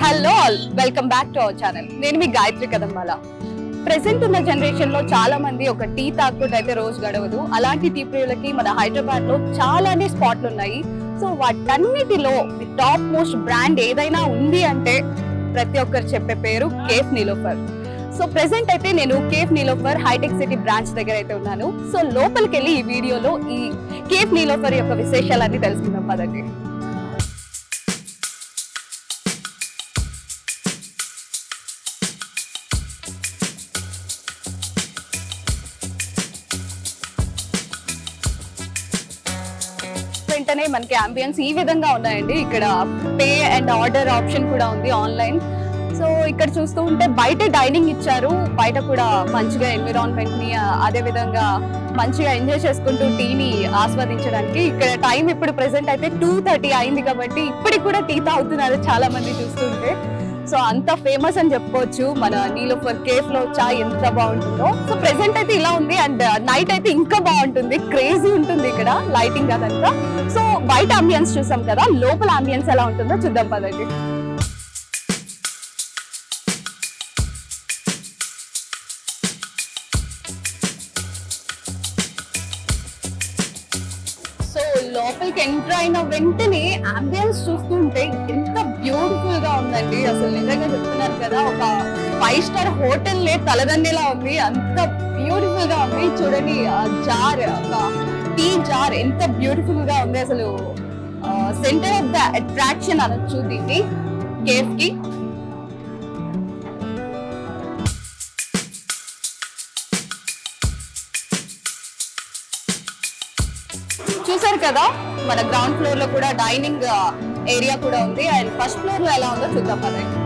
Hello all, welcome back to our channel. నేను మీ Gayatri కదంబాల. Present ఉన్న generation లో చాలా మంది ఒక టీ తాగకుండా అయితే రోజు గడవదు. అలాంటి టీ ప్రియులకి మన హైదరాబాద్ లో చాలానే స్పాట్లు ఉన్నాయి. సో వాటన్నిటిలో టాప్ మోస్ట్ బ్రాండ్ ఏదైనా ఉంది అంటే ప్రతి ఒక్కరు చెప్పే పేరు కేఫ్ నీలోఫర్. సో ప్రెసెంట్ అయితే నేను కేఫ్ నీలోఫర్ హైటెక్ సిటీ బ్రాంచ్ దగ్గర అయితే ఉన్నాను. సో లోపలికి వెళ్ళి ఈ వీడియోలో ఈ కేఫ్ నీలోఫర్ యొక్క విశేషాలన్నీ తెలుసుకుందాం పదండి. వెంటనే మనకి అంబియన్స్ ఈ విధంగా ఉన్నాయండి. ఇక్కడ పే అండ్ ఆర్డర్ ఆప్షన్ కూడా ఉంది ఆన్లైన్. సో ఇక్కడ చూస్తూ ఉంటే బయట డైనింగ్ ఇచ్చారు. బయట కూడా మంచిగా ఎన్విరాన్మెంట్ ని అదే విధంగా మంచిగా ఎంజాయ్ చేసుకుంటూ టీని ఆస్వాదించడానికి. ఇక్కడ టైం ఇప్పుడు ప్రెసెంట్ అయితే 2:30 అయింది కాబట్టి ఇప్పటికి కూడా టీ తాగుతున్నారు చాలా మంది చూస్తుంటే. సో అంత ఫేమస్ అని చెప్పుకోవచ్చు మన నీలోఫర్ కేఫ్ లో చాయ్ ఎంత బాగుంటుందో. సో ప్రెసెంట్ అయితే ఇలా ఉంది అండ్ నైట్ అయితే ఇంకా బాగుంటుంది, క్రేజీ ఉంటుంది ఇక్కడ లైటింగ్ అదంతా. సో బయట అంబియన్స్ చూసాం కదా, లోపల అంబియన్స్ ఎలా ఉంటుందో చూద్దాం పదండి. సో లోపలికి ఎంటర్ అయిన వెంటనే అంబియన్స్ చూస్తుంటే ఎంత బ్యూటిఫుల్ గా ఉందండి. అసలు నిజంగా చెప్తున్నారు కదా, ఒక 5 స్టార్ హోటల్ తలదండిలా ఉంది, అంత బ్యూటిఫుల్ గా ఉంది. చూడండి జార్, ఒక టీ జార్ ఎంత బ్యూటిఫుల్ గా ఉంది. అసలు సెంటర్ ఆఫ్ ద అట్రాక్షన్ అనొచ్చు దీన్ని కేఫ్ కి. చూసారు కదా, మన గ్రౌండ్ ఫ్లోర్ లో కూడా డైనింగ్ ఏరియా కూడా ఉంది అండ్ ఫస్ట్ ఫ్లోర్ లో ఎలా ఉందో చూద్దాం పదండి.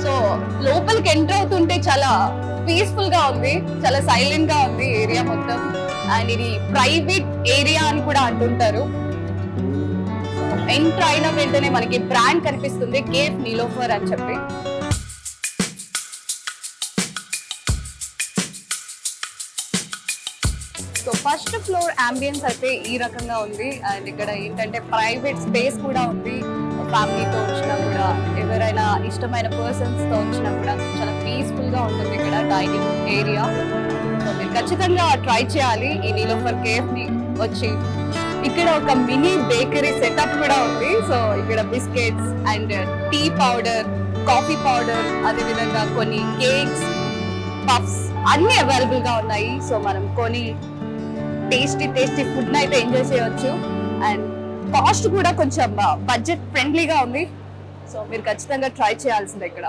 సో లోపలికి ఎంటర్ అవుతుంటే చాలా పీస్ఫుల్ గా ఉంది, చాలా సైలెంట్ గా ఉంది ఏరియా మొత్తం. అండ్ ఇది ప్రైవేట్ ఏరియా అని కూడా అంటుంటారు. ఎంటర్ అయిన వెంటనే మనకి బ్రాండ్ కనిపిస్తుంది కేఫ్ నీలోఫర్ అని చెప్పి. సో ఫస్ట్ ఫ్లోర్ అంబియన్స్ అయితే ఈ రకంగా ఉంది అండ్ ఇక్కడ ఏంటంటే ప్రైవేట్ స్పేస్ కూడా ఉంది. ఫ్యామిలీతో వచ్చినా కూడా, ఎవరైనా ఇష్టమైన పర్సన్స్ తో వచ్చినా కూడా చాలా పీస్ఫుల్ గా ఉంటుంది ఇక్కడ డైనింగ్ ఏరియా. సో మీరు ఖచ్చితంగా ట్రై చేయాలి ఈ నీలోఫర్ కేఫ్ ని వచ్చి. ఇక్కడ ఒక మినీ బేకరీ సెటప్ కూడా ఉంది. సో ఇక్కడ biscuits and tea powder, coffee powder, అదే విధంగా కొన్ని కేక్స్, పఫ్స్ అన్ని అవైలబుల్ గా ఉన్నాయి. సో మనం కొని టేస్టీ ఫుడ్ అయితే ఎంజాయ్ చేయవచ్చు. అండ్ కాస్ట్ కూడా కొంచెం బడ్జెట్ ఫ్రెండ్లీగా ఉంది. సో మీరు ఖచ్చితంగా ట్రై చేయాల్సిందే ఇక్కడ.